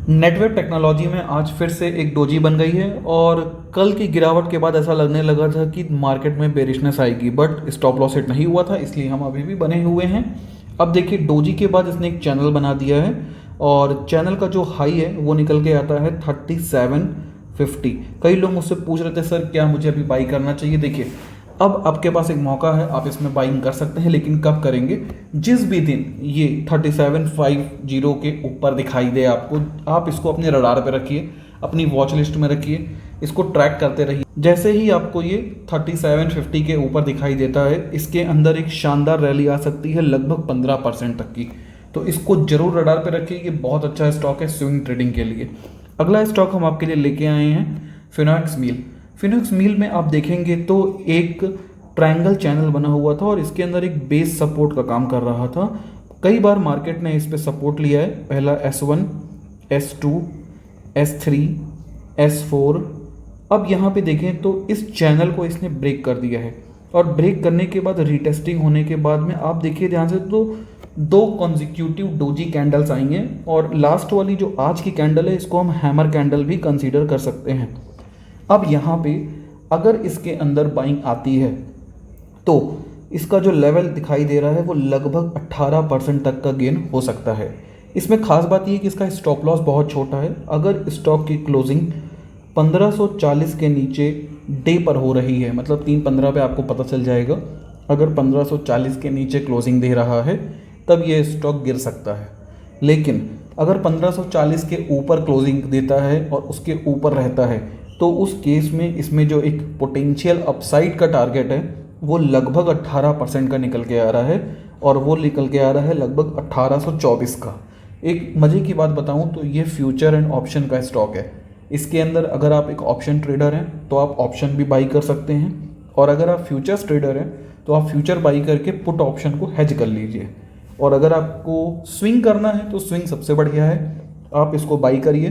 Netweb technology में आज फिर से एक डोजी बन गई है और कल की गिरावट के बाद ऐसा लगने लगा था कि मार्केट में बेरिशनेस आएगी, बट स्टॉप लॉस हिट नहीं हुआ था, इसलिए हम अभी भी बने हुए हैं। अब देखिए, डोजी के बाद इसने एक चैनल बना दिया है और चैनल का जो हाई है वो निकल के आता है 3750। कई लोग मुझसे पूछ रहे थे सर क्या मुझे अभी बाई करना चाहिए। देखिए, अब आपके पास एक मौका है, आप इसमें बाइंग कर सकते हैं, लेकिन कब करेंगे? जिस भी दिन ये 3750 के ऊपर दिखाई दे आपको, आप इसको अपने रडार पे रखिए, अपनी वॉच लिस्ट में रखिए, इसको ट्रैक करते रहिए। जैसे ही आपको ये 3750 के ऊपर दिखाई देता है, इसके अंदर एक शानदार रैली आ सकती है लगभग 15% तक की, तो इसको जरूर रडार पे रखिए। ये बहुत अच्छा स्टॉक है स्विंग ट्रेडिंग के लिए। अगला स्टॉक हम आपके लिए लेके आए हैं फिनोलेक्स मील। फिनोलेक्स मील में आप देखेंगे तो एक ट्रायंगल चैनल बना हुआ था और इसके अंदर एक बेस सपोर्ट का काम कर रहा था। कई बार मार्केट ने इस पे सपोर्ट लिया है, पहला S1, S2, S3, S4। अब यहाँ पे देखें तो इस चैनल को इसने ब्रेक कर दिया है और ब्रेक करने के बाद रीटेस्टिंग होने के बाद में आप देखिए ध्यान से तो दो कॉन्जिक्यूटिव डोजी कैंडल्स आई हैं और लास्ट वाली जो आज की कैंडल है इसको हम हैमर कैंडल भी कंसीडर कर सकते हैं। अब यहाँ पे अगर इसके अंदर बाइंग आती है तो इसका जो लेवल दिखाई दे रहा है वो लगभग 18% तक का गेन हो सकता है। इसमें खास बात ये कि इसका स्टॉप लॉस बहुत छोटा है। अगर स्टॉक की क्लोजिंग 1540 के नीचे डे पर हो रही है, मतलब 3:15 पे आपको पता चल जाएगा, अगर 1540 के नीचे क्लोजिंग दे रहा है तब ये स्टॉक गिर सकता है। लेकिन अगर 1540 के ऊपर क्लोजिंग देता है और उसके ऊपर रहता है तो उस केस में इसमें जो एक पोटेंशियल अपसाइड का टारगेट है वो लगभग 18% का निकल के आ रहा है और वो निकल के आ रहा है लगभग 1824 का। एक मज़े की बात बताऊं तो ये फ्यूचर एंड ऑप्शन का स्टॉक है। इसके अंदर अगर आप एक ऑप्शन ट्रेडर हैं तो आप ऑप्शन भी बाई कर सकते हैं, और अगर आप फ्यूचर्स ट्रेडर हैं तो आप फ्यूचर बाई करके पुट ऑप्शन को हेज कर लीजिए। और अगर आपको स्विंग करना है तो स्विंग सबसे बढ़िया है, आप इसको बाई करिए,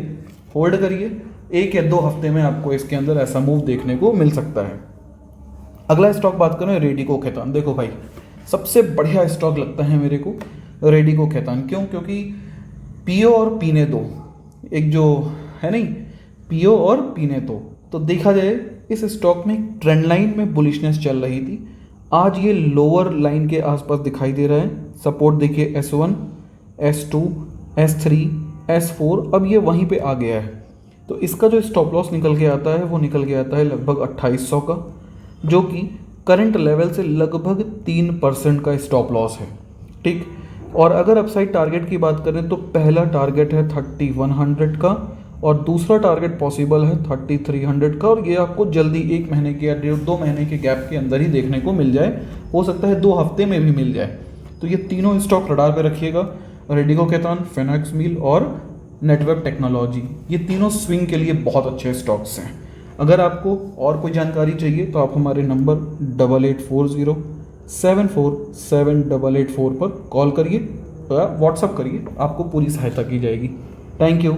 होल्ड करिए, 1 या 2 हफ्ते में आपको इसके अंदर ऐसा मूव देखने को मिल सकता है। अगला स्टॉक बात करें रेडिको खैतान। देखो भाई, सबसे बढ़िया स्टॉक लगता है मेरे को रेडिको खैतान। क्यों? क्योंकि पियो और पीने दो, एक जो है नहीं, पियो और पीने दो, तो देखा जाए इस स्टॉक में ट्रेंड लाइन में बुलिशनेस चल रही थी। आज ये लोअर लाइन के आसपास दिखाई दे रहा है। सपोर्ट देखिए S1, S2, S3, S4, अब ये वहीं पे आ गया है। तो इसका जो स्टॉप लॉस निकल के आता है वो निकल के आता है लगभग 2800 का, जो कि करंट लेवल से लगभग 3% का स्टॉप लॉस है। ठीक, और अगर अपसाइड टारगेट की बात करें तो पहला टारगेट है 3100 का और दूसरा टारगेट पॉसिबल है 3300 का, और ये आपको जल्दी 1 महीने के या 1.5-2 महीने के गैप के अंदर ही देखने को मिल जाए, हो सकता है 2 हफ्ते में भी मिल जाए। तो ये तीनों स्टॉक रडार पे रखिएगा, रेडिको खैतान, फिनोलेक्स मील और नेटवेब टेक्नोलॉजी। ये तीनों स्विंग के लिए बहुत अच्छे स्टॉक्स हैं। अगर आपको और कोई जानकारी चाहिए तो आप हमारे नंबर 8840747884 पर कॉल करिए या व्हाट्सअप करिए, आपको पूरी सहायता की जाएगी। Thank you.